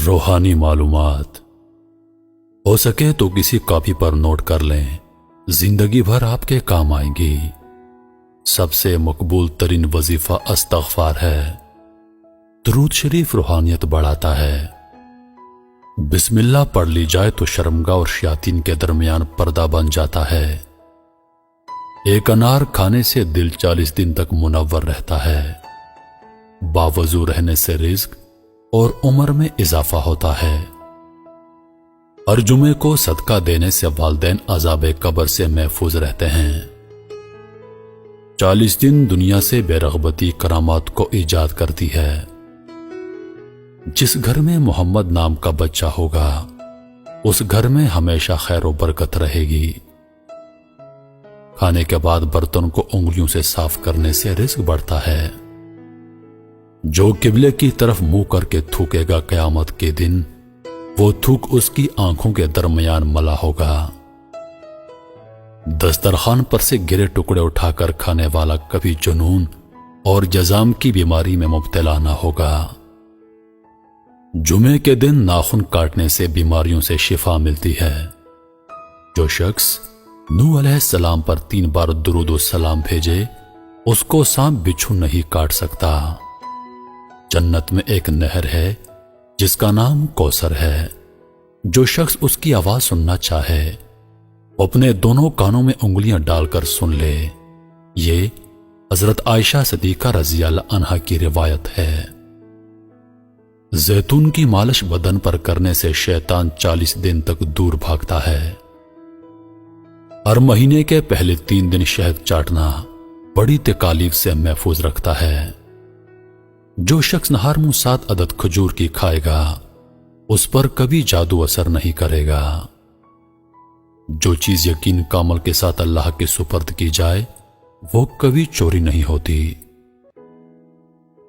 روحانی معلومات ہو سکے تو کسی کاپی پر نوٹ کر لیں، زندگی بھر آپ کے کام آئیں گی۔ سب سے مقبول ترین وظیفہ استغفار ہے۔ درود شریف روحانیت بڑھاتا ہے۔ بسم اللہ پڑھ لی جائے تو شرمگاہ اور شیاطین کے درمیان پردہ بن جاتا ہے۔ ایک انار کھانے سے دل 40 دن تک منور رہتا ہے۔ باوضو رہنے سے رزق اور عمر میں اضافہ ہوتا ہے۔ ہر جمعے کو صدقہ دینے سے والدین عذاب قبر سے محفوظ رہتے ہیں۔ 40 دن دنیا سے بے رغبتی کرامات کو ایجاد کرتی ہے۔ جس گھر میں محمد نام کا بچہ ہوگا اس گھر میں ہمیشہ خیر و برکت رہے گی۔ کھانے کے بعد برتن کو انگلیوں سے صاف کرنے سے رزق بڑھتا ہے۔ جو قبلے کی طرف منہ کر کے تھوکے گا قیامت کے دن وہ تھوک اس کی آنکھوں کے درمیان ملا ہوگا۔ دسترخوان پر سے گرے ٹکڑے اٹھا کر کھانے والا کبھی جنون اور جزام کی بیماری میں مبتلا نہ ہوگا۔ جمعے کے دن ناخن کاٹنے سے بیماریوں سے شفا ملتی ہے۔ جو شخص نوح علیہ السلام پر 3 بار درود و سلام بھیجے اس کو سانپ بچھو نہیں کاٹ سکتا۔ جنت میں ایک نہر ہے جس کا نام کوثر ہے۔ جو شخص اس کی آواز سننا چاہے اپنے دونوں کانوں میں انگلیاں ڈال کر سن لے۔ یہ حضرت عائشہ صدیقہ رضی اللہ عنہا کی روایت ہے۔ زیتون کی مالش بدن پر کرنے سے شیطان 40 دن تک دور بھاگتا ہے۔ ہر مہینے کے پہلے 3 دن شہد چاٹنا بڑی تکالیف سے محفوظ رکھتا ہے۔ جو شخص نہار منہ 7 عدد کھجور کی کھائے گا اس پر کبھی جادو اثر نہیں کرے گا۔ جو چیز یقین کامل کے ساتھ اللہ کے سپرد کی جائے وہ کبھی چوری نہیں ہوتی۔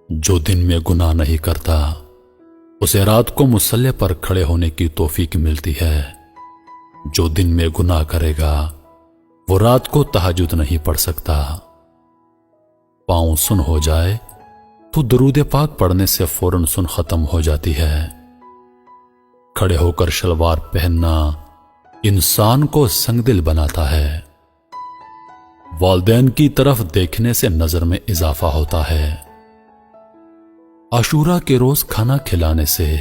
جو دن میں گناہ نہیں کرتا اسے رات کو مصلی پر کھڑے ہونے کی توفیق ملتی ہے۔ جو دن میں گناہ کرے گا وہ رات کو تہجد نہیں پڑھ سکتا۔ پاؤں سن ہو جائے تو درود پاک پڑھنے سے فوراً سن ختم ہو جاتی ہے۔ کھڑے ہو کر شلوار پہننا انسان کو سنگ دل بناتا ہے۔ والدین کی طرف دیکھنے سے نظر میں اضافہ ہوتا ہے۔ عاشورہ کے روز کھانا کھلانے سے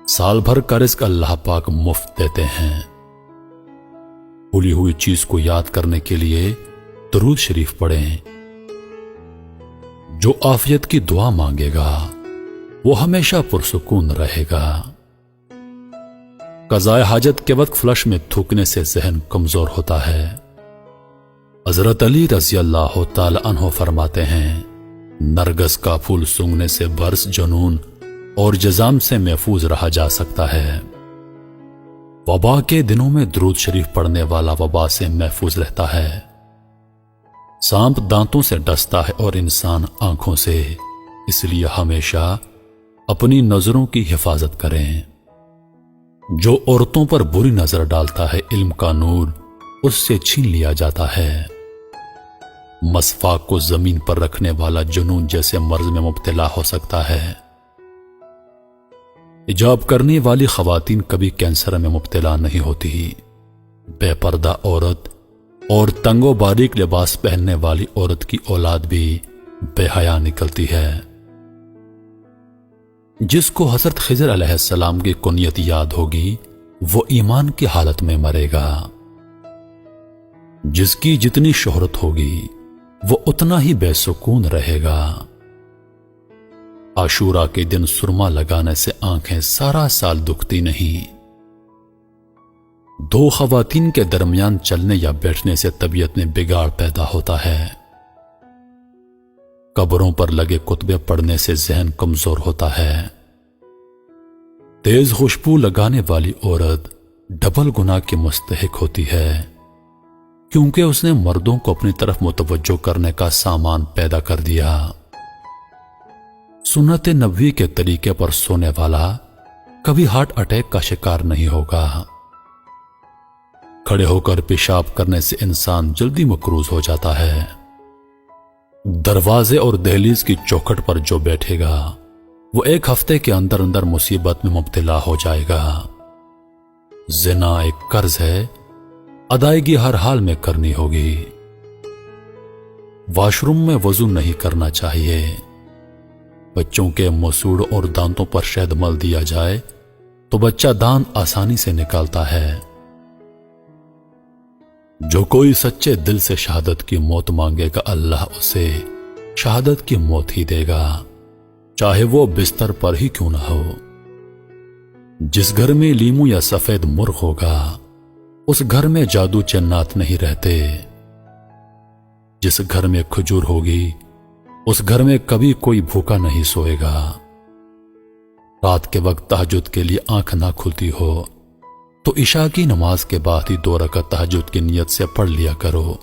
سال بھر کا رزق اللہ پاک مفت دیتے ہیں۔ بھولی ہوئی چیز کو یاد کرنے کے لیے درود شریف پڑھیں۔ جو عافیت کی دعا مانگے گا وہ ہمیشہ پرسکون رہے گا۔ قضاء حاجت کے وقت فلش میں تھوکنے سے ذہن کمزور ہوتا ہے۔ حضرت علی رضی اللہ تعالی عنہ فرماتے ہیں نرگس کا پھول سونگھنے سے برس جنون اور جزام سے محفوظ رہا جا سکتا ہے۔ وبا کے دنوں میں درود شریف پڑھنے والا وبا سے محفوظ رہتا ہے۔ سانپ دانتوں سے ڈستا ہے اور انسان آنکھوں سے، اس لیے ہمیشہ اپنی نظروں کی حفاظت کریں۔ جو عورتوں پر بری نظر ڈالتا ہے علم کا نور اس سے چھین لیا جاتا ہے۔ مسواک کو زمین پر رکھنے والا جنون جیسے مرض میں مبتلا ہو سکتا ہے۔ حجاب کرنے والی خواتین کبھی کینسر میں مبتلا نہیں ہوتی۔ بے پردہ عورت اور تنگ و باریک لباس پہننے والی عورت کی اولاد بھی بے حیا نکلتی ہے۔ جس کو حضرت خضر علیہ السلام کی کنیت یاد ہوگی وہ ایمان کی حالت میں مرے گا۔ جس کی جتنی شہرت ہوگی وہ اتنا ہی بے سکون رہے گا۔ عاشورہ کے دن سرما لگانے سے آنکھیں سارا سال دکھتی نہیں۔ 2 خواتین کے درمیان چلنے یا بیٹھنے سے طبیعت میں بگاڑ پیدا ہوتا ہے۔ قبروں پر لگے کتبے پڑھنے سے ذہن کمزور ہوتا ہے۔ تیز خوشبو لگانے والی عورت ڈبل گناہ کی مستحق ہوتی ہے کیونکہ اس نے مردوں کو اپنی طرف متوجہ کرنے کا سامان پیدا کر دیا۔ سنت نبوی کے طریقے پر سونے والا کبھی ہارٹ اٹیک کا شکار نہیں ہوگا۔ کھڑے ہو کر پیشاب کرنے سے انسان جلدی مقروض ہو جاتا ہے۔ دروازے اور دہلیز کی چوکھٹ پر جو بیٹھے گا وہ ایک ہفتے کے اندر اندر مصیبت میں مبتلا ہو جائے گا۔ زنا ایک قرض ہے، ادائیگی ہر حال میں کرنی ہوگی۔ واش روم میں وضو نہیں کرنا چاہیے۔ بچوں کے مسوڑ اور دانتوں پر شہد مل دیا جائے تو بچہ دانت آسانی سے نکالتا ہے۔ جو کوئی سچے دل سے شہادت کی موت مانگے گا، اللہ اسے شہادت کی موت ہی دے گا، چاہے وہ بستر پر ہی کیوں نہ ہو۔ جس گھر میں لیمو یا سفید مرغ ہوگا، اس گھر میں جادو جنات نہیں رہتے۔ جس گھر میں کھجور ہوگی، اس گھر میں کبھی کوئی بھوکا نہیں سوئے گا۔ رات کے وقت تہجد کے لیے آنکھ نہ کھلتی ہو تو عشاء کی نماز کے بعد ہی 2 رکعت تہجد کی نیت سے پڑھ لیا کرو۔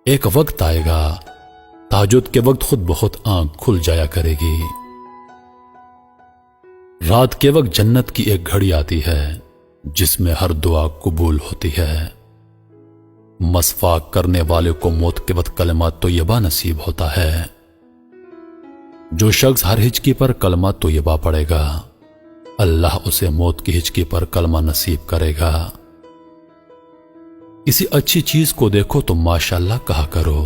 ایک وقت آئے گا تہجد کے وقت خود بخود آنکھ کھل جایا کرے گی۔ رات کے وقت جنت کی ایک گھڑی آتی ہے جس میں ہر دعا قبول ہوتی ہے۔ مسواک کرنے والے کو موت کے وقت کلمات طیبہ نصیب ہوتا ہے۔ جو شخص ہر ہچکی پر کلمہ طیبہ پڑھے گا، اللہ اسے موت کی ہچکی پر کلمہ نصیب کرے گا۔ کسی اچھی چیز کو دیکھو تو ماشاءاللہ کہا کرو،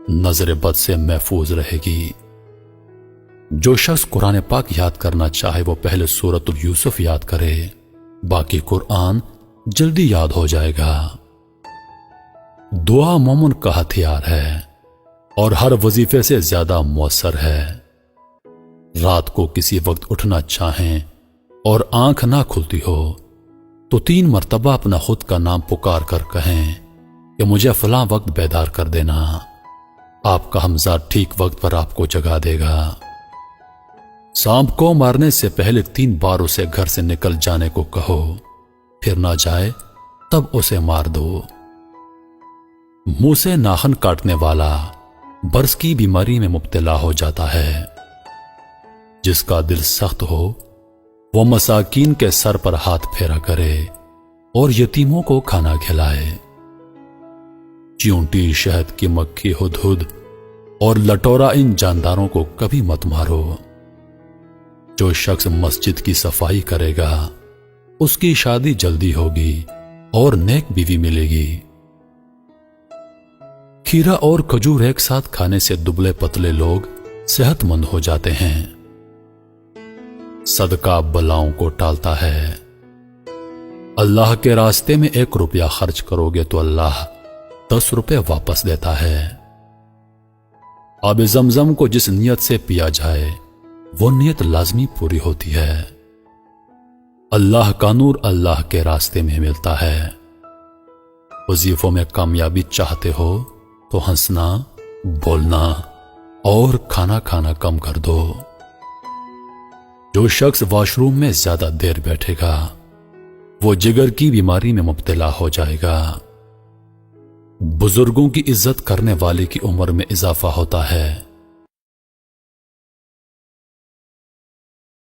نظر بد سے محفوظ رہے گی۔ جو شخص قرآن پاک یاد کرنا چاہے وہ پہلے سورۃ یوسف یاد کرے، باقی قرآن جلدی یاد ہو جائے گا۔ دعا مومن کا ہتھیار ہے اور ہر وظیفے سے زیادہ مؤثر ہے۔ رات کو کسی وقت اٹھنا چاہیں اور آنکھ نہ کھلتی ہو تو 3 مرتبہ اپنا خود کا نام پکار کر کہیں کہ مجھے فلاں وقت بیدار کر دینا۔ آپ کا حمزہ ٹھیک وقت پر آپ کو جگا دے گا۔ سانپ کو مارنے سے پہلے 3 بار اسے گھر سے نکل جانے کو کہو، پھر نہ جائے تب اسے مار دو۔ منہ سے ناخن کاٹنے والا برس کی بیماری میں مبتلا ہو جاتا ہے۔ جس کا دل سخت ہو وہ مساکین کے سر پر ہاتھ پھیرا کرے اور یتیموں کو کھانا کھلائے۔ چیونٹی، شہد کی مکھی، ہدہد اور لٹورا ان جانداروں کو کبھی مت مارو۔ جو شخص مسجد کی صفائی کرے گا اس کی شادی جلدی ہوگی اور نیک بیوی ملے گی۔ کھیرا اور کھجور ایک ساتھ کھانے سے دبلے پتلے لوگ صحت مند ہو جاتے ہیں۔ صدقہ بلاؤں کو ٹالتا ہے۔ اللہ کے راستے میں 1 روپیہ خرچ کرو گے تو اللہ 10 روپے واپس دیتا ہے۔ آب زمزم کو جس نیت سے پیا جائے وہ نیت لازمی پوری ہوتی ہے۔ اللہ کا نور اللہ کے راستے میں ملتا ہے۔ وظیفوں میں کامیابی چاہتے ہو تو ہنسنا، بولنا اور کھانا کھانا کم کر دو۔ جو شخص واش روم میں زیادہ دیر بیٹھے گا وہ جگر کی بیماری میں مبتلا ہو جائے گا۔ بزرگوں کی عزت کرنے والے کی عمر میں اضافہ ہوتا ہے۔